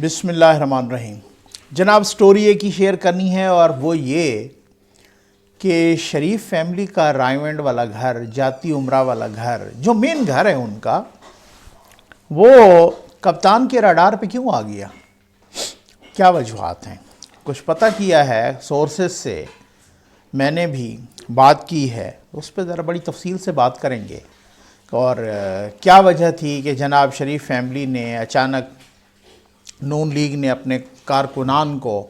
بسم اللہ الرحمن الرحیم۔ جناب سٹوری ایک ہی شیئر کرنی ہے اور وہ یہ کہ شریف فیملی کا رائیونڈ والا گھر، جاتی عمرہ والا گھر، جو مین گھر ہے ان کا، وہ کپتان کے راڈار پہ کیوں آ گیا؟ کیا وجوہات ہیں؟ کچھ پتہ کیا ہے سورسز سے، میں نے بھی بات کی ہے، اس پہ ذرا بڑی تفصیل سے بات کریں گے اور کیا وجہ تھی کہ جناب شریف فیملی نے اچانک نون لیگ نے اپنے کارکنان کو،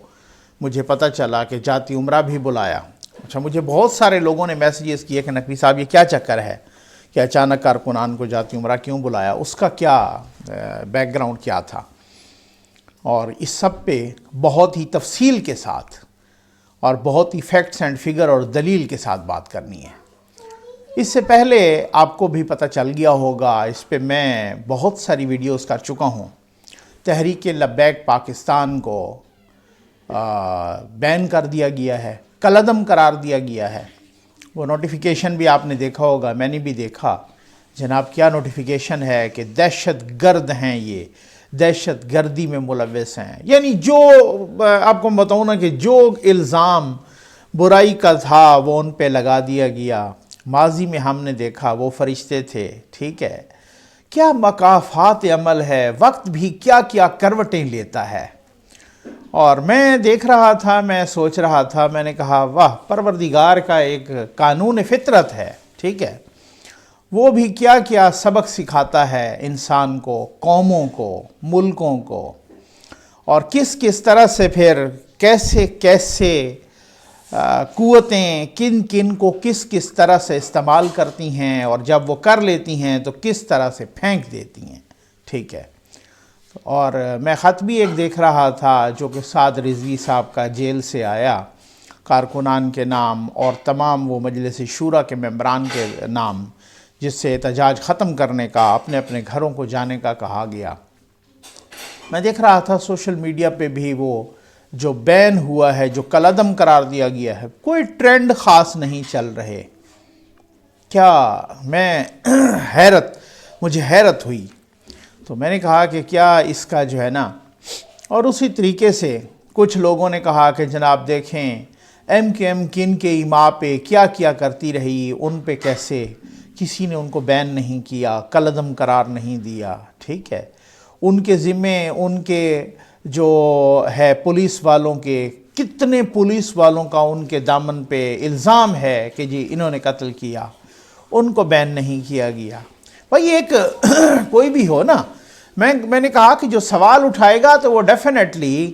مجھے پتہ چلا کہ جاتی عمرہ بھی بلایا۔ اچھا، مجھے بہت سارے لوگوں نے میسیجز کیے کہ نقوی صاحب یہ کیا چکر ہے کہ اچانک کارکنان کو جاتی عمرہ کیوں بلایا، اس کا کیا بیک گراؤنڈ کیا تھا، اور اس سب پہ بہت ہی تفصیل کے ساتھ اور بہت ہی فیکٹس اینڈ فگر اور دلیل کے ساتھ بات کرنی ہے۔ اس سے پہلے آپ کو بھی پتہ چل گیا ہوگا، اس پہ میں بہت ساری ویڈیوز کر چکا ہوں، تحریک لبیک پاکستان کو بین کر دیا گیا ہے، کالعدم قرار دیا گیا ہے۔ وہ نوٹیفیکیشن بھی آپ نے دیکھا ہوگا، میں نے بھی دیکھا۔ جناب کیا نوٹیفیکیشن ہے کہ دہشت گرد ہیں، یہ دہشت گردی میں ملوث ہیں، یعنی جو آپ کو بتاؤں نا کہ جو الزام برائی کا تھا وہ ان پہ لگا دیا گیا۔ ماضی میں ہم نے دیکھا وہ فرشتے تھے، ٹھیک ہے، کیا مکافات عمل ہے، وقت بھی کیا کیا کروٹیں لیتا ہے۔ اور میں دیکھ رہا تھا، میں سوچ رہا تھا، میں نے کہا واہ، پروردگار کا ایک قانون فطرت ہے، ٹھیک ہے، وہ بھی کیا کیا سبق سکھاتا ہے انسان کو، قوموں کو، ملکوں کو، اور کس کس طرح سے پھر کیسے کیسے قوتیں کن کن کو کس کس طرح سے استعمال کرتی ہیں، اور جب وہ کر لیتی ہیں تو کس طرح سے پھینک دیتی ہیں، ٹھیک ہے۔ اور میں خط بھی ایک دیکھ رہا تھا جو کہ سعد رضوی صاحب کا جیل سے آیا، کارکنان کے نام اور تمام وہ مجلس شورا کے ممبران کے نام، جس سے احتجاج ختم کرنے کا، اپنے اپنے گھروں کو جانے کا کہا گیا۔ میں دیکھ رہا تھا سوشل میڈیا پہ بھی وہ جو بین ہوا ہے، جو کالعدم قرار دیا گیا ہے، کوئی ٹرینڈ خاص نہیں چل رہے۔ کیا میں مجھے حیرت ہوئی، تو میں نے کہا کہ کیا اس کا جو ہے نا، اور اسی طریقے سے کچھ لوگوں نے کہا کہ جناب دیکھیں ایم کے ایم کن کے ایما پہ کیا کیا کرتی رہی، ان پہ کیسے کسی نے ان کو بین نہیں کیا، کالعدم قرار نہیں دیا، ٹھیک ہے، ان کے ذمے ان کے جو ہے پولیس والوں کے، کتنے پولیس والوں کا ان کے دامن پہ الزام ہے کہ جی انہوں نے قتل کیا، ان کو بین نہیں کیا گیا۔ بھائی ایک کوئی بھی ہو نا، میں نے کہا کہ جو سوال اٹھائے گا تو وہ ڈیفینیٹلی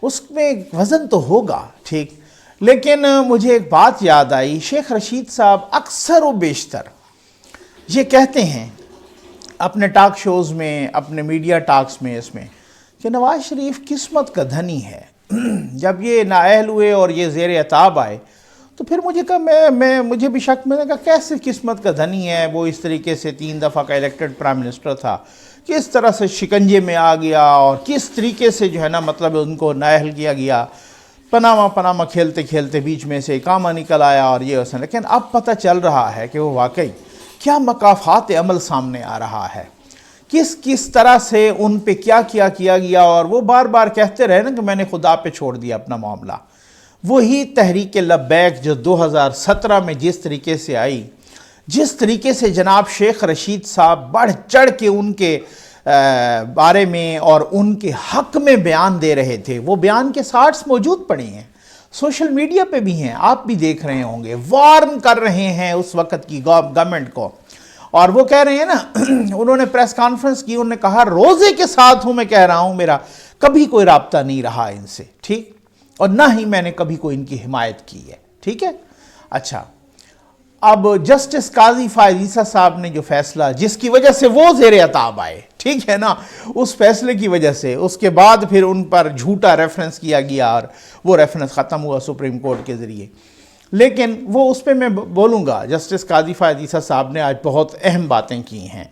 اس میں وزن تو ہوگا، ٹھیک، لیکن مجھے ایک بات یاد آئی، شیخ رشید صاحب اکثر و بیشتر یہ کہتے ہیں اپنے ٹاک شوز میں، اپنے میڈیا ٹاکس میں، اس میں کہ نواز شریف قسمت کا دھنی ہے۔ جب یہ نااہل ہوئے اور یہ زیر عتاب آئے تو پھر مجھے کہا مجھے بھی شک، میں نے کہا کیسے قسمت کا دھنی ہے، وہ اس طریقے سے 3 دفعہ کا الیکٹڈ پرائم منسٹر تھا، کس طرح سے شکنجے میں آ گیا اور کس طریقے سے جو ہے نا مطلب ان کو نااہل کیا گیا، پناما کھیلتے کھیلتے بیچ میں سے اقامہ نکل آیا اور یہ اس نے، لیکن اب پتہ چل رہا ہے کہ وہ واقعی کیا مکافات عمل سامنے آ رہا ہے، کس طرح سے ان پہ کیا کیا گیا، اور وہ بار بار کہتے رہے نا کہ میں نے خدا پہ چھوڑ دیا اپنا معاملہ۔ وہی تحریک لبیک جو 2017 میں جس طریقے سے آئی، جس طریقے سے جناب شیخ رشید صاحب بڑھ چڑھ کے ان کے بارے میں اور ان کے حق میں بیان دے رہے تھے، وہ بیان کے سارٹس موجود پڑے ہیں، سوشل میڈیا پہ بھی ہیں، آپ بھی دیکھ رہے ہوں گے، وارن کر رہے ہیں اس وقت کی گورنمنٹ کو، اور وہ کہہ رہے ہیں نا انہوں نے پریس کانفرنس کی، انہوں نے کہا روزے کے ساتھ ہوں، میں کہہ رہا ہوں میرا کبھی کوئی رابطہ نہیں رہا ان سے، ٹھیک، اور نہ ہی میں نے کبھی کوئی ان کی حمایت کی ہے، ٹھیک ہے۔ اچھا، اب جسٹس قاضی فائز عیسیٰ صاحب نے جو فیصلہ، جس کی وجہ سے وہ زیر عتاب آئے، ٹھیک ہے نا، اس فیصلے کی وجہ سے، اس کے بعد پھر ان پر جھوٹا ریفرنس کیا گیا اور وہ ریفرنس ختم ہوا سپریم کورٹ کے ذریعے، لیکن وہ اس پہ میں بولوں گا۔ جسٹس قاضی فائز عیسیٰ صاحب نے آج بہت اہم باتیں کی ہیں،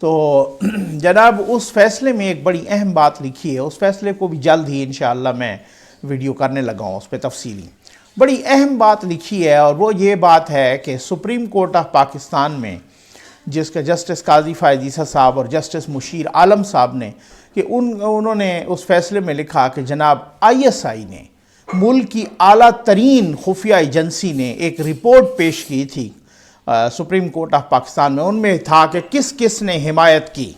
تو جناب اس فیصلے میں ایک بڑی اہم بات لکھی ہے، اس فیصلے کو بھی جلد ہی انشاءاللہ میں ویڈیو کرنے لگا ہوں، اس پہ تفصیلی بڑی اہم بات لکھی ہے، اور وہ یہ بات ہے کہ سپریم کورٹ آف پاکستان میں جس کا جسٹس قاضی فائز عیسیٰ صاحب اور جسٹس مشیر عالم صاحب نے، کہ انہوں نے اس فیصلے میں لکھا کہ جناب ISI نے، ملک کی اعلیٰ ترین خفیہ ایجنسی نے ایک رپورٹ پیش کی تھی سپریم کورٹ آف پاکستان میں. ان میں تھا کہ کس کس نے حمایت کی،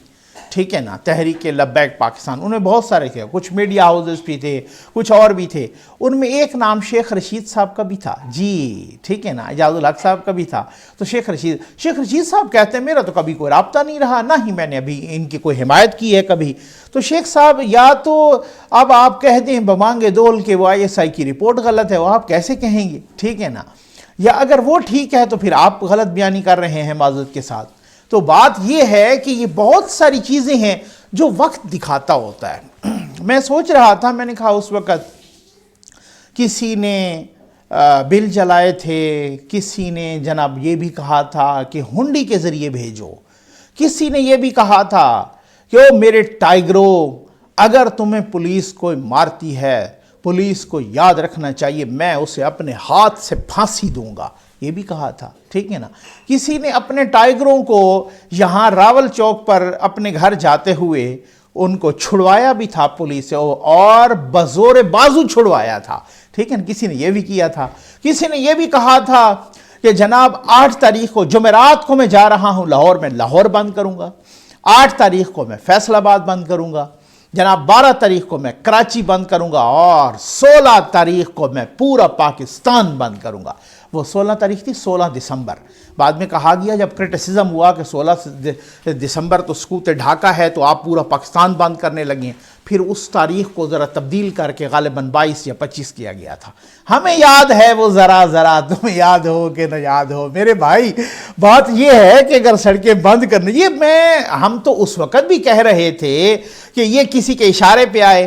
ٹھیک ہے نا، تحریک لبیک پاکستان. ان میں بہت سارے تھے، کچھ میڈیا ہاؤسز بھی تھے، کچھ اور بھی تھے. ان میں ایک نام شیخ رشید صاحب کا بھی تھا، جی ٹھیک ہے نا، اعجاز الحق صاحب کا بھی تھا. تو شیخ رشید صاحب کہتے ہیں میرا تو کبھی کوئی رابطہ نہیں رہا، نہ ہی میں نے ابھی ان کی کوئی حمایت کی ہے کبھی. تو شیخ صاحب یا تو اب آپ کہہ دیں بمانگے دول کہ وہ ISI کی رپورٹ غلط ہے، وہ آپ کیسے کہیں گے، ٹھیک ہے نا، یا اگر وہ ٹھیک ہے تو پھر آپ غلط بیانی کر رہے ہیں معذرت کے ساتھ. تو بات یہ ہے کہ یہ بہت ساری چیزیں ہیں جو وقت دکھاتا ہوتا ہے. میں سوچ رہا تھا، میں نے کہا اس وقت کسی نے بل جلائے تھے، کسی نے جناب یہ بھی کہا تھا کہ ہنڈی کے ذریعے بھیجو، کسی نے یہ بھی کہا تھا کہ او میرے ٹائیگروں، اگر تمہیں پولیس کوئی مارتی ہے، پولیس کو یاد رکھنا چاہیے میں اسے اپنے ہاتھ سے پھانسی دوں گا، یہ بھی کہا تھا، ٹھیک ہے نا. کسی نے اپنے ٹائیگروں کو یہاں راول چوک پر اپنے گھر جاتے ہوئے ان کو چھڑوایا بھی تھا پولیس سے، اور بزور بازو چھڑوایا تھا، ٹھیک ہے نا. کسی نے یہ بھی کیا تھا. کسی نے یہ بھی کہا تھا کہ جناب 8 تاریخ کو جمعرات کو میں جا رہا ہوں لاہور میں، لاہور بند کروں گا. 8 تاریخ کو میں فیصل آباد بند کروں گا. جناب 12 تاریخ کو میں کراچی بند کروں گا، اور 16 تاریخ کو میں پورا پاکستان بند کروں گا. وہ 16 تاریخ تھی، 16 دسمبر. بعد میں کہا گیا جب کرٹیسزم ہوا کہ 16 دسمبر تو سقوط ڈھاکہ ہے تو آپ پورا پاکستان بند کرنے لگے، پھر اس تاریخ کو ذرا تبدیل کر کے غالباً 22 یا 25 کیا گیا تھا. ہمیں یاد ہے وہ ذرا، تمہیں یاد ہو کہ نہ یاد ہو میرے بھائی. بات یہ ہے کہ اگر سڑکیں بند کرنے، ہم تو اس وقت بھی کہہ رہے تھے کہ یہ کسی کے اشارے پہ آئے،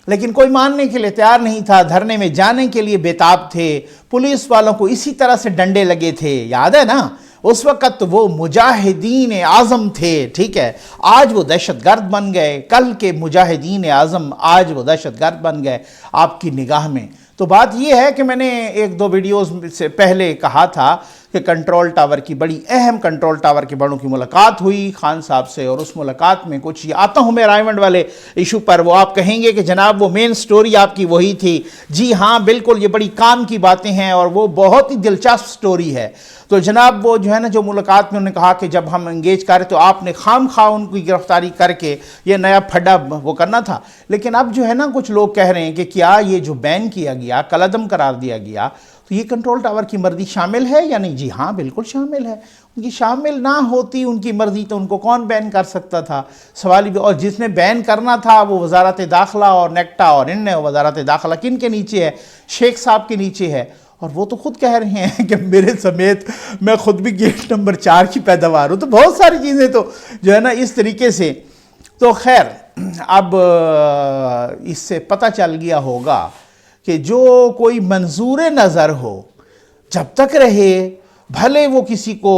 لیکن کوئی ماننے کے لیے تیار نہیں تھا، دھرنے میں جانے کے لیے بےتاب تھے. پولیس والوں کو اسی طرح سے ڈنڈے لگے تھے، یاد ہے نا. اس وقت وہ مجاہدین اعظم تھے، ٹھیک ہے. آج وہ دہشت گرد بن گئے، کل کے مجاہدین اعظم آج وہ دہشت گرد بن گئے آپ کی نگاہ میں. تو بات یہ ہے کہ میں نے 1-2 ویڈیوز سے پہلے کہا تھا کہ کنٹرول ٹاور کی، بڑی اہم کنٹرول ٹاور کے بڑوں کی ملاقات ہوئی خان صاحب سے، اور اس ملاقات میں کچھ یہ آتا ہوں میں رائمنڈ والے ایشو پر. وہ آپ کہیں گے کہ جناب وہ مین سٹوری آپ کی وہی تھی. جی ہاں بالکل، یہ بڑی کام کی باتیں ہیں اور وہ بہت ہی دلچسپ سٹوری ہے. تو جناب وہ جو ہے نا، جو ملاقات میں انہوں نے کہا کہ جب ہم انگیج کرے تو آپ نے خام خواہ ان کی گرفتاری کر کے یہ نیا پھڈا وہ کرنا تھا. لیکن اب جو ہے نا کچھ لوگ کہہ رہے ہیں کہ کیا یہ جو بین کیا گیا، کالعدم قرار دیا گیا، تو یہ کنٹرول ٹاور کی مرضی شامل ہے یا نہیں؟ جی ہاں بالکل شامل ہے. ان کی شامل نہ ہوتی ان کی مرضی تو ان کو کون بین کر سکتا تھا؟ سوال بھی. اور جس نے بین کرنا تھا وہ وزارت داخلہ اور نیکٹا، اور ان نے وزارت داخلہ کن کے نیچے ہے؟ شیخ صاحب کے نیچے ہے. اور وہ تو خود کہہ رہے ہیں کہ میرے سمیت میں خود بھی گیٹ نمبر 4 کی پیداوار ہوں. تو بہت ساری چیزیں تو جو ہے نا اس طریقے سے. تو خیر اب اس سے پتہ چل گیا ہوگا کہ جو کوئی منظور نظر ہو جب تک رہے، بھلے وہ کسی کو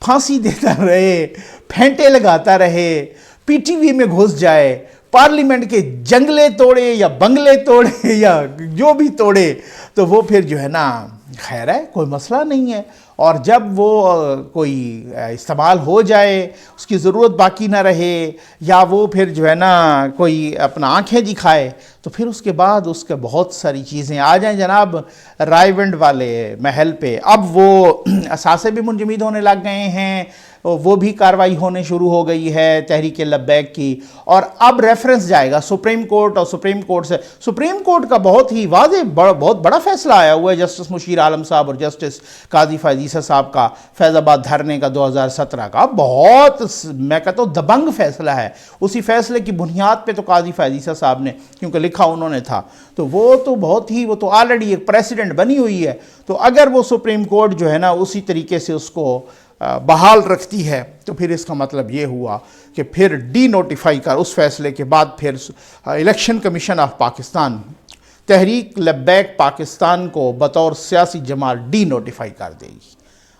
پھانسی دیتا رہے، پھینٹے لگاتا رہے، PTV میں گھس جائے، پارلیمنٹ کے جنگلے توڑے یا بنگلے توڑے یا جو بھی توڑے، تو وہ پھر جو ہے نا خیر ہے، کوئی مسئلہ نہیں ہے. اور جب وہ کوئی استعمال ہو جائے، اس کی ضرورت باقی نہ رہے، یا وہ پھر جو ہے نا کوئی اپنا آنکھیں دکھائے، تو پھر اس کے بعد اس کے بہت ساری چیزیں آ جائیں جناب رائیونڈ والے محل پہ. اب وہ اثاثے بھی منجمد ہونے لگ گئے ہیں، وہ بھی کاروائی ہونے شروع ہو گئی ہے تحریک لبیک کی. اور اب ریفرنس جائے گا سپریم کورٹ، اور سپریم کورٹ سے سپریم کورٹ کا بہت ہی واضح بہت بڑا فیصلہ آیا ہوا ہے جسٹس مشیر عالم صاحب اور جسٹس قاضی فائز عیسیٰ صاحب کا، فیض آباد دھرنے کا 2017 کا. بہت میں کہتا ہوں دبنگ فیصلہ ہے. اسی فیصلے کی بنیاد پہ تو قاضی فائز عیسیٰ صاحب نے، کیونکہ لکھا انہوں نے تھا، تو وہ تو بہت ہی، وہ تو آلریڈی ایک پریسیڈنٹ بنی ہوئی ہے. تو اگر وہ سپریم کورٹ جو ہے نا اسی طریقے سے اس کو بحال رکھتی ہے، تو پھر اس کا مطلب یہ ہوا کہ پھر ڈی نوٹیفائی کر اس فیصلے کے بعد پھر election commission of Pakistan Tehreek Labbaik Pakistan کو بطور سیاسی جماعت ڈی نوٹیفائی کر دے گی.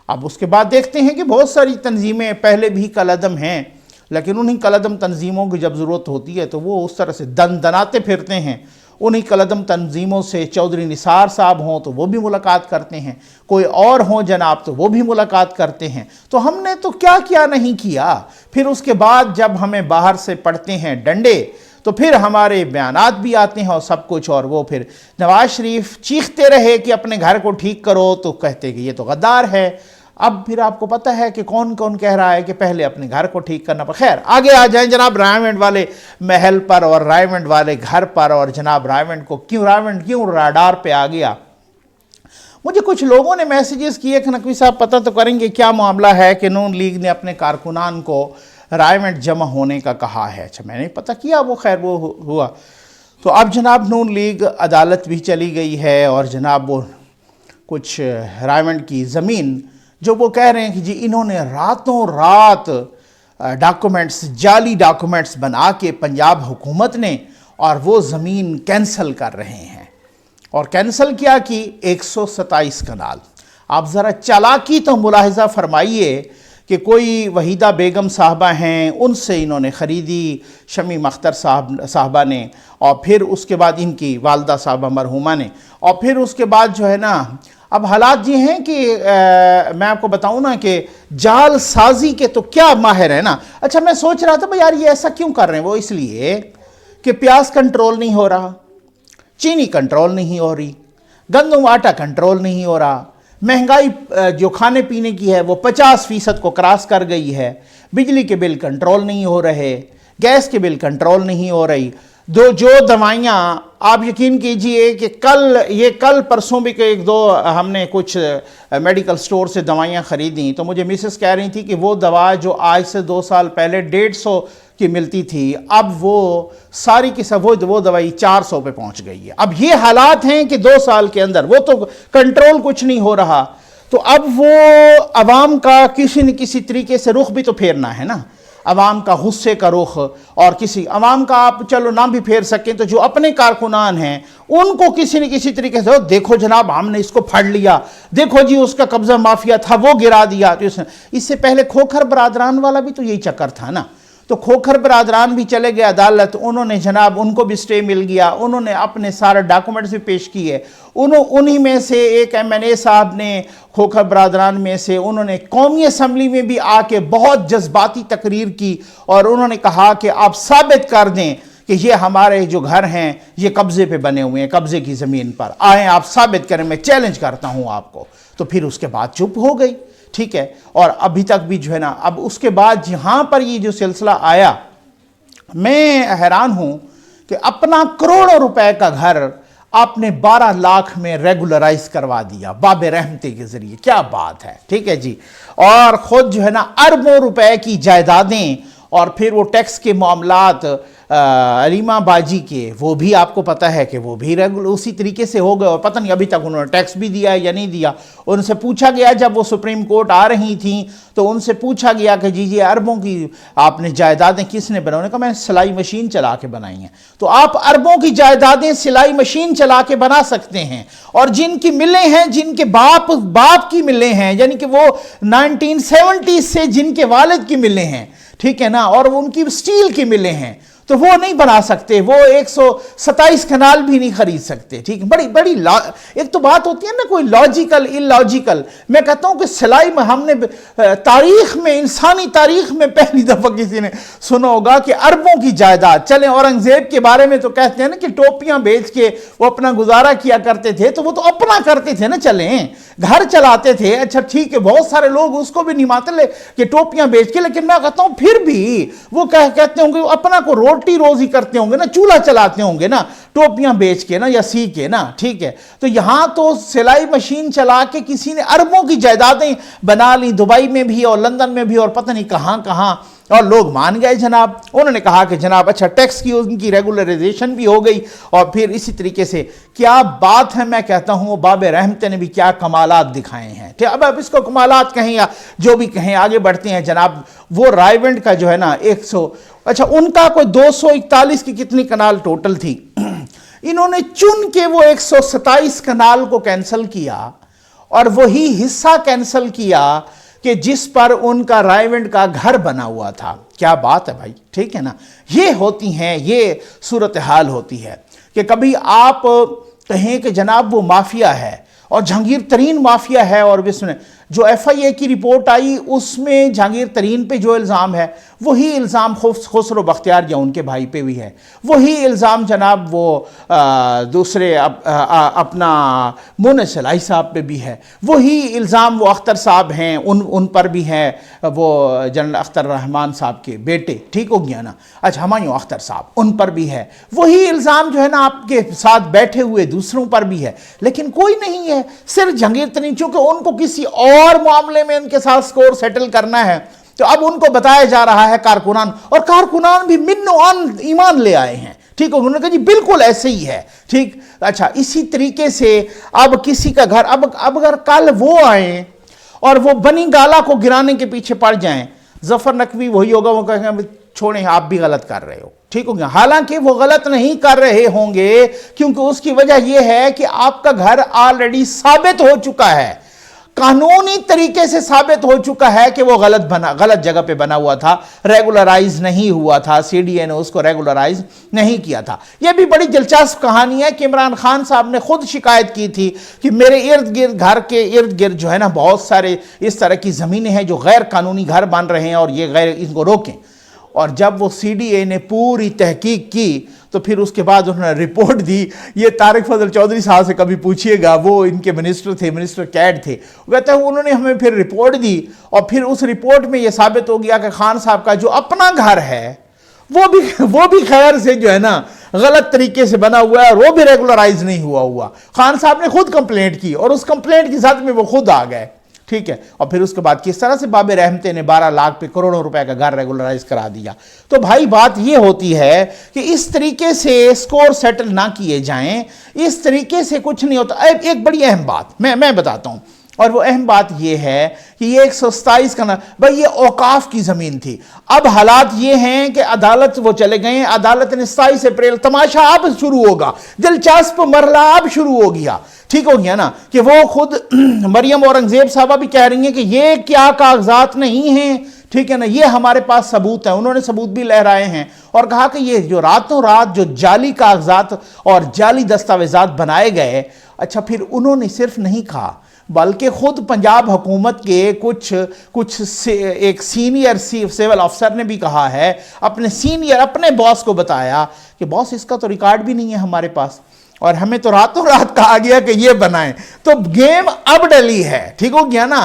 اب اس کے بعد دیکھتے ہیں کہ بہت ساری تنظیمیں پہلے بھی کالعدم ہیں، لیکن انہی کالعدم تنظیموں کی جب ضرورت ہوتی ہے تو وہ اس طرح سے دناتے پھرتے ہیں. انہی کالعدم تنظیموں سے چودھری نثار صاحب ہوں تو وہ بھی ملاقات کرتے ہیں، کوئی اور ہوں جناب تو وہ بھی ملاقات کرتے ہیں. تو ہم نے تو کیا نہیں کیا. پھر اس کے بعد جب ہمیں باہر سے پڑتے ہیں ڈنڈے، تو پھر ہمارے بیانات بھی آتے ہیں اور سب کچھ، اور وہ پھر نواز شریف چیختے رہے کہ اپنے گھر کو ٹھیک کرو تو کہتے کہ یہ تو غدار ہے۔ اب پھر آپ کو پتہ ہے کہ کون کون کہہ رہا ہے کہ پہلے اپنے گھر کو ٹھیک کرنا۔ پر خیر آگے آ جائیں جناب رائمنڈ والے محل پر اور رائمنڈ والے گھر پر، اور جناب رائمنڈ کیوں راڈار پہ آ گیا۔ مجھے کچھ لوگوں نے میسیجز کیے کہ نقوی صاحب پتہ تو کریں گے کیا معاملہ ہے کہ نون لیگ نے اپنے کارکنان کو رائمنڈ جمع ہونے کا کہا ہے۔ اچھا میں نے پتہ کیا، وہ خیر وہ ہوا تو اب جناب نون لیگ عدالت بھی چلی گئی ہے، اور جناب وہ کچھ رائمنڈ کی زمین جو وہ کہہ رہے ہیں کہ جی انہوں نے راتوں رات ڈاکومنٹس، جعلی ڈاکومنٹس بنا کے پنجاب حکومت نے، اور وہ زمین کینسل کر رہے ہیں۔ اور کینسل کیا کی 127 کنال۔ آپ ذرا چالاکی تو ملاحظہ فرمائیے کہ کوئی وحیدہ بیگم صاحبہ ہیں، ان سے انہوں نے خریدی، شمیم اختر صاحبہ نے، اور پھر اس کے بعد ان کی والدہ صاحبہ مرحومہ نے، اور پھر اس کے بعد جو ہے نا اب حالات یہ ہیں کہ میں آپ کو بتاؤں نا کہ جال سازی کے تو کیا ماہر ہے نا۔ اچھا میں سوچ رہا تھا بھئی یار یہ ایسا کیوں کر رہے ہیں؟ وہ اس لیے کہ پیاز کنٹرول نہیں ہو رہا، چینی کنٹرول نہیں ہو رہی، گندم آٹا کنٹرول نہیں ہو رہا، مہنگائی جو کھانے پینے کی ہے وہ 50% کو کراس کر گئی ہے، بجلی کے بل کنٹرول نہیں ہو رہے، گیس کے بل کنٹرول نہیں ہو رہی، جو دوائیاں آپ یقین کیجئے کہ کل پرسوں بھی ایک دو ہم نے کچھ میڈیکل سٹور سے دوائیاں خریدیں تو مجھے میسز کہہ رہی تھی کہ وہ دوا جو آج سے 2 سال پہلے 150 کی ملتی تھی، اب وہ ساری کی سب وہ دوائی 400 پہ پہنچ گئی ہے۔ اب یہ حالات ہیں کہ 2 سال کے اندر وہ تو کنٹرول کچھ نہیں ہو رہا، تو اب وہ عوام کا کسی نہ کسی طریقے سے رخ بھی تو پھیرنا ہے نا، عوام کا غصے کا رخ، اور کسی عوام کا آپ چلو نہ بھی پھیر سکیں تو جو اپنے کارکنان ہیں ان کو کسی نہ کسی طریقے سے دیکھو جناب ہم نے اس کو پھڑ لیا، دیکھو جی اس کا قبضہ مافیا تھا وہ گرا دیا۔ تو اس سے پہلے کھوکھر برادران والا بھی تو یہی چکر تھا نا، تو کھوکھر برادران بھی چلے گئے عدالت، انہوں نے جناب ان کو بھی سٹے مل گیا، انہوں نے اپنے سارے ڈاکومنٹس بھی پیش کیے، انہی میں سے ایک MNA صاحب نے کھوکھر برادران میں سے انہوں نے قومی اسمبلی میں بھی آ کے بہت جذباتی تقریر کی، اور انہوں نے کہا کہ آپ ثابت کر دیں کہ یہ ہمارے جو گھر ہیں یہ قبضے پہ بنے ہوئے ہیں، قبضے کی زمین پر آئیں آپ ثابت کریں، میں چیلنج کرتا ہوں آپ کو۔ تو پھر اس کے بعد چپ ہو گئی، ٹھیک ہے، اور ابھی تک بھی جو ہے نا اب اس کے بعد یہاں پر یہ جو سلسلہ آیا، میں حیران ہوں کہ اپنا کروڑوں روپے کا گھر آپ نے 12 لاکھ میں ریگولرائز کروا دیا باب رحمتے کے ذریعے، کیا بات ہے، ٹھیک ہے جی، اور خود جو ہے نا اربوں روپے کی جائیدادیں، اور پھر وہ ٹیکس کے معاملات علیمہ باجی کے وہ بھی آپ کو پتہ ہے کہ وہ بھی اسی طریقے سے ہو گئے، اور پتہ نہیں ابھی تک انہوں نے ٹیکس بھی دیا ہے یا نہیں دیا۔ ان سے پوچھا گیا جب وہ سپریم کورٹ آ رہی تھیں تو ان سے پوچھا گیا کہ جی اربوں کی آپ نے جائیدادیں کس نے بنائی؟ انہوں نے کہا میں نے سلائی مشین چلا کے بنائی ہیں۔ تو آپ اربوں کی جائیدادیں سلائی مشین چلا کے بنا سکتے ہیں، اور جن کی ملیں ہیں، جن کے باپ کی ملیں ہیں، یعنی کہ وہ 1970 سے جن کے والد کی ملیں ہیں، ٹھیک ہے نا، اور ان کی سٹیل کی ملیں ہیں، تو وہ نہیں بنا سکتے، وہ 127 کنال بھی نہیں خرید سکتے، ٹھیک ہے۔ بڑی ایک تو بات ہوتی ہے نا کوئی لاجیکل اللاجیکل، میں کہتا ہوں کہ سلائی میں ہم نے تاریخ میں، انسانی تاریخ میں پہلی دفعہ کسی نے سنا ہوگا کہ اربوں کی جائیداد، چلیں اورنگزیب کے بارے میں تو کہتے ہیں نا کہ ٹوپیاں بیچ کے وہ اپنا گزارا کیا کرتے تھے، تو وہ تو اپنا کرتے تھے نا، چلیں گھر چلاتے تھے، اچھا ٹھیک ہے، بہت سارے لوگ اس کو بھی نہیں مانتے کہ ٹوپیاں بیچ کے، لیکن میں کہتا ہوں پھر بھی وہ کہتے ہوں گے اپنا کو روٹی روزی کرتے ہوں گے نا، چولہا چلاتے ہوں گے نا، ٹوپیاں بیچ کے نا یا سی کے نا، ٹھیک ہے۔ تو یہاں تو سلائی مشین چلا کے کسی نے اربوں کی جائیدادیں بنا لی، دبئی میں بھی اور لندن میں بھی اور پتہ نہیں کہاں کہاں، اور لوگ مان گئے جناب۔ انہوں نے کہا کہ جناب اچھا ٹیکس کی ان کی ریگولرائزیشن بھی ہو گئی، اور پھر اسی طریقے سے کیا بات ہے، میں کہتا ہوں باب رحمتے نے بھی کیا کمالات دکھائے ہیں۔ اب اس کو کمالات کہیں یا جو بھی کہیں، آگے بڑھتے ہیں جناب۔ وہ رائیونڈ کا جو ہے نا اچھا ان کا کوئی 241 کی کتنی کنال ٹوٹل تھی، انہوں نے چن کے وہ 127 کنال کو کینسل کیا، اور وہی حصہ کینسل کیا کہ جس پر ان کا رائیونڈ کا گھر بنا ہوا تھا۔ کیا بات ہے بھائی، ٹھیک ہے نا۔ یہ ہوتی ہیں، یہ صورتحال ہوتی ہے کہ کبھی آپ کہیں کہ جناب وہ مافیا ہے اور جہانگیر ترین مافیا ہے، اور اس میں جو ایف آئی اے کی رپورٹ آئی اس میں جہانگیر ترین پہ جو الزام ہے وہی الزام خسرو بختیار یا ان کے بھائی پہ بھی ہے، وہی الزام جناب وہ دوسرے اپنا مونس الہی صاحب پہ بھی ہے، وہی الزام وہ اختر صاحب ہیں ان پر بھی ہیں، وہ جنرل اختر رحمان صاحب کے بیٹے، ٹھیک ہو گیا نا، اچھا ہمایوں اختر صاحب ان پر بھی ہے، وہی الزام جو ہے نا آپ کے ساتھ بیٹھے ہوئے دوسروں پر بھی ہے، لیکن کوئی نہیں ہے، صرف جہانگیر ترین چونکہ ان کو کسی اور معاملے میں ان کے ساتھ سکور سیٹل کرنا ہے تو اب ان کو بتایا جا رہا ہے کارکنان، اور کارکنان بھی من و عن ایمان لے آئے ہیں، ٹھیک ہے، انہوں نے کہا جی بالکل ایسے ہی ہے، ٹھیک، اچھا اسی طریقے سے اب کسی کا گھر اب اگر کل وہ آئیں اور وہ بنی گالا کو گرانے کے پیچھے پڑ جائیں، ظفر نقوی وہی ہوگا، وہ کہیں گے چھوڑیں آپ بھی غلط کر رہے ہو، ٹھیک ہو گیا، حالانکہ وہ غلط نہیں کر رہے ہوں گے کیونکہ اس کی وجہ یہ ہے کہ آپ کا گھر آلریڈی ثابت ہو چکا ہے، قانونی طریقے سے ثابت ہو چکا ہے کہ وہ غلط جگہ پہ بنا ہوا تھا، ریگولرائز نہیں ہوا تھا، سی ڈی اے نے اس کو ریگولرائز نہیں کیا تھا۔ یہ بھی بڑی دلچسپ کہانی ہے کہ عمران خان صاحب نے خود شکایت کی تھی کہ میرے ارد گرد گھر کے ارد گرد جو ہے نا بہت سارے اس طرح کی زمینیں ہیں جو غیر قانونی گھر بن رہے ہیں اور یہ ان کو روکیں، اور جب وہ سی ڈی اے نے پوری تحقیق کی تو پھر اس کے بعد انہوں نے رپورٹ دی، یہ طارق فضل چودھری صاحب سے کبھی پوچھئے گا، وہ ان کے منسٹر تھے، منسٹر کیڈ تھے، وہ کہتے ہیں انہوں نے ہمیں پھر رپورٹ دی اور پھر اس رپورٹ میں یہ ثابت ہو گیا کہ خان صاحب کا جو اپنا گھر ہے وہ بھی خیر سے جو ہے نا غلط طریقے سے بنا ہوا ہے اور وہ بھی ریگولرائز نہیں ہوا، خان صاحب نے خود کمپلینٹ کی اور اس کمپلینٹ کی ساتھ میں وہ خود آ گئے، ٹھیک ہے، اور پھر اس کے بعد کس طرح سے باب رحمتے نے 12 لاکھ پہ کروڑوں روپے کا گھر ریگولرائز کرا دیا۔ تو بھائی بات یہ ہوتی ہے کہ اس طریقے سے سکور سیٹل نہ کیے جائیں، اس طریقے سے کچھ نہیں ہوتا۔ ایک بڑی اہم بات میں بتاتا ہوں، اور وہ اہم بات یہ ہے کہ یہ 127 کا بھائی یہ اوقاف کی زمین تھی، اب حالات یہ ہیں کہ عدالت وہ چلے گئے ہیں، عدالت نے 27 اپریل تماشا اب شروع ہوگا، دلچسپ مرحلہ اب شروع ہو گیا، ٹھیک ہو گیا نا، کہ وہ خود مریم اورنگزیب صاحبہ بھی کہہ رہی ہیں کہ یہ کیا کاغذات نہیں ہیں، ٹھیک ہے نا، یہ ہمارے پاس ثبوت ہے، انہوں نے ثبوت بھی لہرائے ہیں اور کہا کہ یہ جو راتوں رات جو جعلی کاغذات اور جعلی دستاویزات بنائے گئے، اچھا پھر انہوں نے صرف نہیں کہا بلکہ خود پنجاب حکومت کے کچھ ایک سینئر سیول افسر نے بھی کہا ہے، اپنے باس کو بتایا کہ باس اس کا تو ریکارڈ بھی نہیں ہے ہمارے پاس اور ہمیں تو راتوں رات کہا گیا کہ یہ بنائیں، تو گیم اب ڈلی ہے، ٹھیک ہو گیا نا،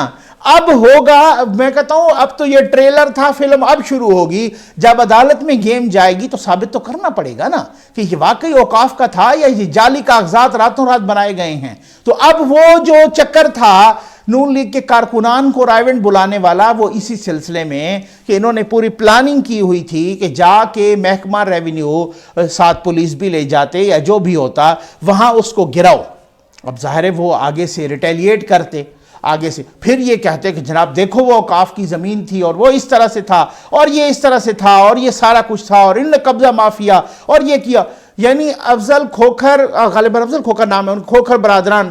اب ہوگا، میں کہتا ہوں اب تو یہ ٹریلر تھا، فلم اب شروع ہوگی، جب عدالت میں گیم جائے گی تو ثابت تو کرنا پڑے گا نا کہ یہ واقعی اوقاف کا تھا یا یہ جعلی کاغذات راتوں رات بنائے گئے ہیں۔ تو اب وہ جو چکر تھا نون لیگ کے کارکنان کو رائیونٹ بلانے والا، وہ اسی سلسلے میں کہ انہوں نے پوری پلاننگ کی ہوئی تھی کہ جا کے محکمہ ریونیو ساتھ پولیس بھی لے جاتے یا جو بھی ہوتا وہاں اس کو گراؤ، اب ظاہر ہے وہ آگے سے ریٹیلیٹ کرتے، آگے سے پھر یہ کہتے کہ جناب دیکھو وہ اوقاف کی زمین تھی اور وہ اس طرح سے تھا اور یہ اس طرح سے تھا اور یہ سارا کچھ تھا اور ان نے قبضہ مافیا اور یہ کیا، یعنی افضل کھوکھر، غالباً افضل کھوکھر نام ہے، ان کھوکھر برادران،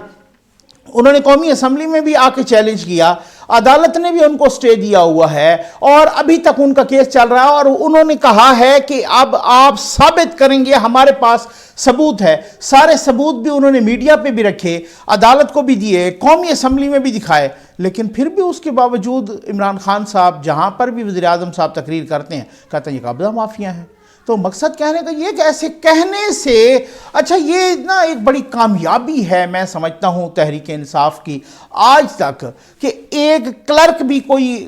انہوں نے قومی اسمبلی میں بھی آ کے چیلنج کیا، عدالت نے بھی ان کو سٹے دیا ہوا ہے اور ابھی تک ان کا کیس چل رہا ہے اور انہوں نے کہا ہے کہ اب آپ ثابت کریں گے، ہمارے پاس ثبوت ہے، سارے ثبوت بھی انہوں نے میڈیا پہ بھی رکھے، عدالت کو بھی دیے، قومی اسمبلی میں بھی دکھائے، لیکن پھر بھی اس کے باوجود عمران خان صاحب جہاں پر بھی وزیر اعظم صاحب تقریر کرتے ہیں کہتے ہیں یہ قبضہ مافیا ہیں۔ تو مقصد کہنے کا یہ کہ ایسے کہنے سے اچھا یہ نا ایک بڑی کامیابی ہے میں سمجھتا ہوں تحریک انصاف کی آج تک کہ ایک کلرک بھی کوئی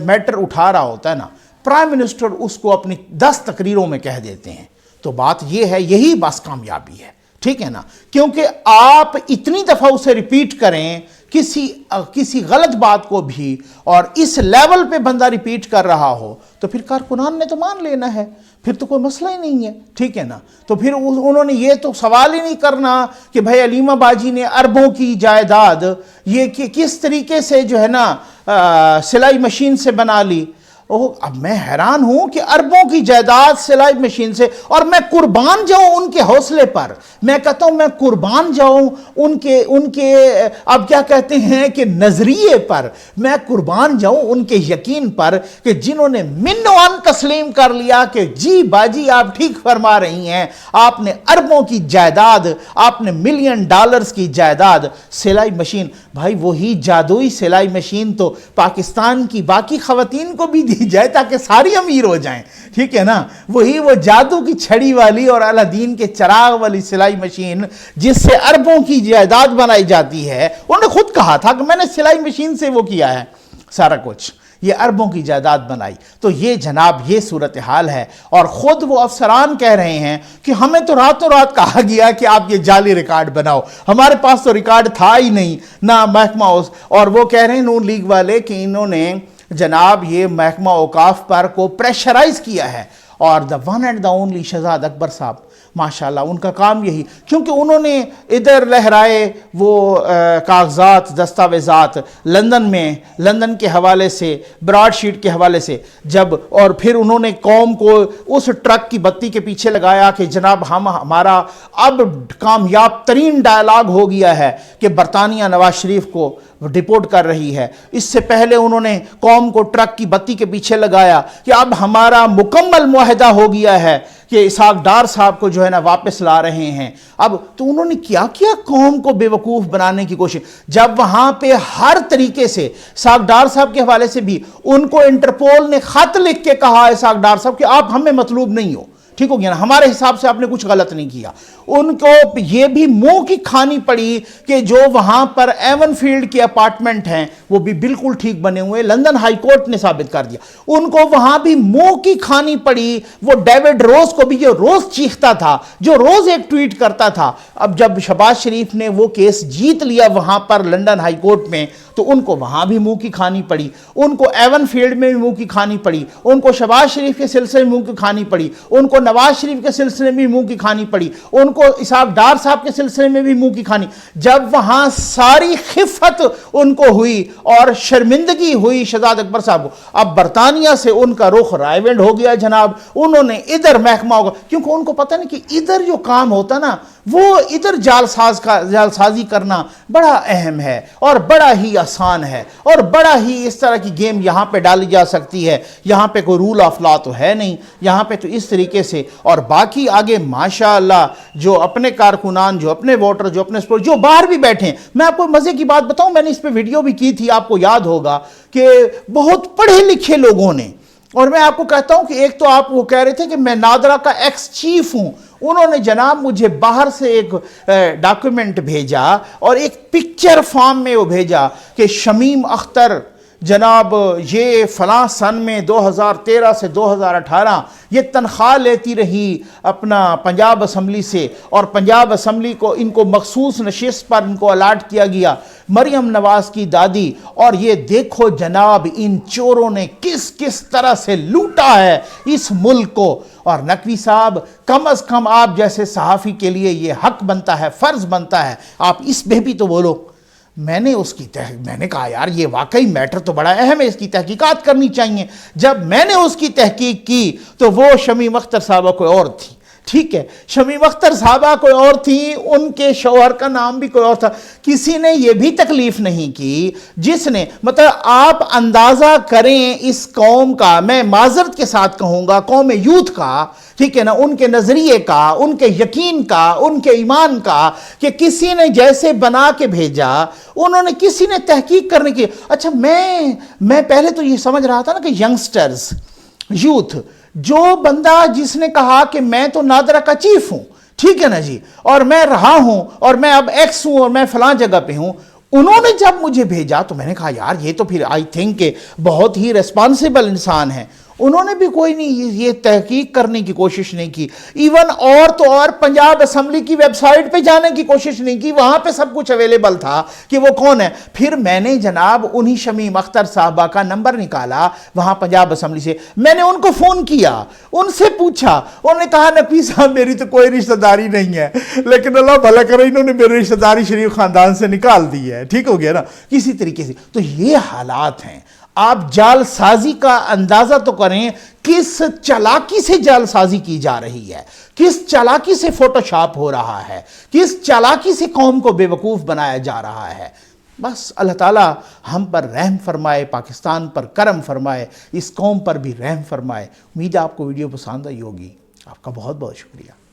میٹر اٹھا رہا ہوتا ہے نا، پرائم منسٹر اس کو اپنی 10 تقریروں میں کہہ دیتے ہیں، تو بات یہ ہے یہی بس کامیابی ہے، ٹھیک ہے نا، کیونکہ آپ اتنی دفعہ اسے ریپیٹ کریں کسی غلط بات کو بھی اور اس لیول پہ بندہ ریپیٹ کر رہا ہو تو پھر کارکنان نے تو مان لینا ہے، پھر تو کوئی مسئلہ ہی نہیں ہے، ٹھیک ہے نا، تو پھر انہوں نے یہ تو سوال ہی نہیں کرنا کہ بھائی علیمہ باجی نے اربوں کی جائیداد یہ کس طریقے سے جو ہے نا سلائی مشین سے بنا لی، اب میں حیران ہوں کہ اربوں کی جائیداد سلائی مشین سے، اور میں قربان جاؤں ان کے حوصلے پر، میں کہتا ہوں میں قربان جاؤں ان کے اب کیا کہتے ہیں کہ نظریے پر، میں قربان جاؤں ان کے یقین پر کہ جنہوں نے منو ان تسلیم کر لیا کہ جی باجی آپ ٹھیک فرما رہی ہیں، آپ نے اربوں کی جائیداد، آپ نے ملین ڈالرز کی جائیداد سلائی مشین، بھائی وہی جادوئی سلائی مشین تو پاکستان کی باقی خواتین کو بھی دی جائے تاکہ ساری امیر ہو جائیں، ٹھیک ہے نا، وہی وہ جادو کی چھڑی والی اور الادین کے چراغ والی سلائی مشین جس سے اربوں کی جائیداد بنائی جاتی ہے، انہوں نے خود کہا تھا کہ میں نے سلائی مشین سے وہ کیا ہے سارا کچھ، یہ اربوں کی جائیداد بنائی۔ تو یہ جناب یہ صورتحال ہے، اور خود وہ افسران کہہ رہے ہیں کہ ہمیں تو راتوں رات کہا گیا کہ آپ یہ جعلی ریکارڈ بناؤ، ہمارے پاس تو ریکارڈ تھا ہی نہیں نہ محکمہ اور وہ کہہ رہے ہیں نون لیگ والے کہ انہوں نے جناب یہ محکمہ اوقاف پر کو پریشرائز کیا ہے، اور the one and the only Shahzad اکبر صاحب ماشاءاللہ ان کا کام یہی، کیونکہ انہوں نے ادھر لہرائے وہ کاغذات دستاویزات لندن کے حوالے سے، براڈ شیٹ کے حوالے سے اور پھر انہوں نے قوم کو اس ٹرک کی بتی کے پیچھے لگایا کہ جناب ہمارا اب کامیاب ترین ڈائلاگ ہو گیا ہے کہ برطانیہ نواز شریف کو ڈپورٹ کر رہی ہے۔ اس سے پہلے انہوں نے قوم کو ٹرک کی بتی کے پیچھے لگایا کہ اب ہمارا مکمل معاہدہ ہو گیا ہے کہ اسحاق ڈار صاحب کو جو ہے نا واپس لا رہے ہیں۔ اب تو انہوں نے کیا قوم کو بے وقوف بنانے کی کوشش، جب وہاں پہ ہر طریقے سے اسحاق ڈار صاحب کے حوالے سے بھی ان کو انٹرپول نے خط لکھ کے کہا اسحاق ڈار صاحب کہ آپ ہمیں مطلوب نہیں ہو، ٹھیک ہو گیا نا، ہمارے حساب سے آپ نے کچھ غلط نہیں کیا۔ ان کو یہ بھی منہ کی کھانی پڑی کہ جو وہاں پر ایون فیلڈ کے اپارٹمنٹ ہیں وہ بھی بالکل ٹھیک بنے ہوئے، لندن ہائی کورٹ نے ثابت کر دیا۔ ان کو وہاں بھی منہ کی کھانی پڑی، وہ ڈیوڈ روز کو بھی جو روز چیختا تھا، جو روز ایک ٹویٹ کرتا تھا، اب جب شہباز شریف نے وہ کیس جیت لیا وہاں پر لندن ہائی کورٹ میں تو ان کو وہاں بھی منہ کی کھانی پڑی، ان کو ایون فیلڈ میں بھی منہ کی کھانی پڑی، ان کو شہباز شریف کے سلسلے میں منہ کی کھانی پڑی، ان کو نواز شریف کے سلسلے میں منہ کی کھانی پڑی، ان کو اسحاق ڈار صاحب کے سلسلے میں بھی منہ کی کھانی۔ جب وہاں ساری خفت ان کو ہوئی اور شرمندگی ہوئی شہزاد اکبر صاحب کو، اب برطانیہ سے ان کا رخ رائیونڈ ہو گیا جناب، انہوں نے ادھر محکمہ ہوگا، کیونکہ ان کو پتہ نہیں کہ ادھر جو کام ہوتا نا وہ ادھر جال سازی کرنا بڑا اہم ہے اور بڑا ہی آسان ہے، اور بڑا ہی اس طرح کی گیم یہاں پہ ڈالی جا سکتی ہے۔ یہاں پہ کوئی رول آف لا تو ہے نہیں، یہاں پہ تو اس طریقے سے، اور باقی آگے ماشاءاللہ جو اپنے کارکنان، جو اپنے ووٹر، جو اپنے سپورٹ، جو باہر بھی بیٹھے ہیں، میں آپ کو مزے کی بات بتاؤں، میں نے اس پہ ویڈیو بھی کی تھی، آپ کو یاد ہوگا کہ بہت پڑھے لکھے لوگوں نے، اور میں آپ کو کہتا ہوں کہ ایک تو آپ وہ کہہ رہے تھے کہ میں نادرا کا ایکس چیف ہوں، انہوں نے جناب مجھے باہر سے ایک ڈاکیومنٹ بھیجا اور ایک پکچر فارم میں وہ بھیجا کہ شمیم اختر جناب یہ فلاں سن میں 2013 سے 2018 یہ تنخواہ لیتی رہی اپنا پنجاب اسمبلی سے، اور پنجاب اسمبلی کو ان کو مخصوص نشست پر ان کو الاٹ کیا گیا، مریم نواز کی دادی، اور یہ دیکھو جناب ان چوروں نے کس طرح سے لوٹا ہے اس ملک کو۔ اور نقوی صاحب کم از کم آپ جیسے صحافی کے لیے یہ حق بنتا ہے، فرض بنتا ہے، آپ اس پہ بھی تو بولو۔ میں نے کہا یار یہ واقعی میٹر تو بڑا اہم ہے، اس کی تحقیقات کرنی چاہیے۔ جب میں نے اس کی تحقیق کی تو وہ شمیم اختر صاحبہ کوئی اور تھی، ٹھیک ہے، شمیم اختر صاحبہ کوئی اور تھی، ان کے شوہر کا نام بھی کوئی اور تھا۔ کسی نے یہ بھی تکلیف نہیں کی جس نے، مطلب آپ اندازہ کریں اس قوم کا، میں معذرت کے ساتھ کہوں گا قوم یوتھ کا، ٹھیک ہے نا، ان کے نظریے کا، ان کے یقین کا، ان کے ایمان کا، کہ کسی نے جیسے بنا کے بھیجا، انہوں نے کسی نے تحقیق کرنے کی۔ اچھا میں پہلے تو یہ سمجھ رہا تھا نا کہ ینگسٹرز، یوتھ، جو بندہ جس نے کہا کہ میں تو نادرا کا چیف ہوں، ٹھیک ہے نا جی، اور میں رہا ہوں اور میں اب ایکس ہوں اور میں فلاں جگہ پہ ہوں، انہوں نے جب مجھے بھیجا تو میں نے کہا یار یہ تو پھر آئی تھنک کہ بہت ہی ریسپانسیبل انسان ہے۔ انہوں نے بھی کوئی نہیں یہ تحقیق کرنے کی کوشش نہیں کی، ایون اور تو اور پنجاب اسمبلی کی ویب سائٹ پہ جانے کی کوشش نہیں کی، وہاں پہ سب کچھ اویلیبل تھا کہ وہ کون ہے۔ پھر میں نے جناب انہی شمیم اختر صاحبہ کا نمبر نکالا وہاں پنجاب اسمبلی سے، میں نے ان کو فون کیا، ان سے پوچھا، انہوں نے کہا نقوی صاحب میری تو کوئی رشتہ داری نہیں ہے، لیکن اللہ بھلا کرے انہوں نے میری رشتہ داری شریف خاندان سے نکال دی ہے، ٹھیک ہو گیا نا کسی طریقے سے۔ تو یہ حالات ہیں۔ آپ جال سازی کا اندازہ تو کریں، کس چالاکی سے جال سازی کی جا رہی ہے، کس چالاکی سے فوٹوشاپ ہو رہا ہے، کس چالاکی سے قوم کو بے وقوف بنایا جا رہا ہے۔ بس اللہ تعالیٰ ہم پر رحم فرمائے، پاکستان پر کرم فرمائے، اس قوم پر بھی رحم فرمائے۔ امید ہے آپ کو ویڈیو پسند آئی ہوگی۔ آپ کا بہت بہت شکریہ۔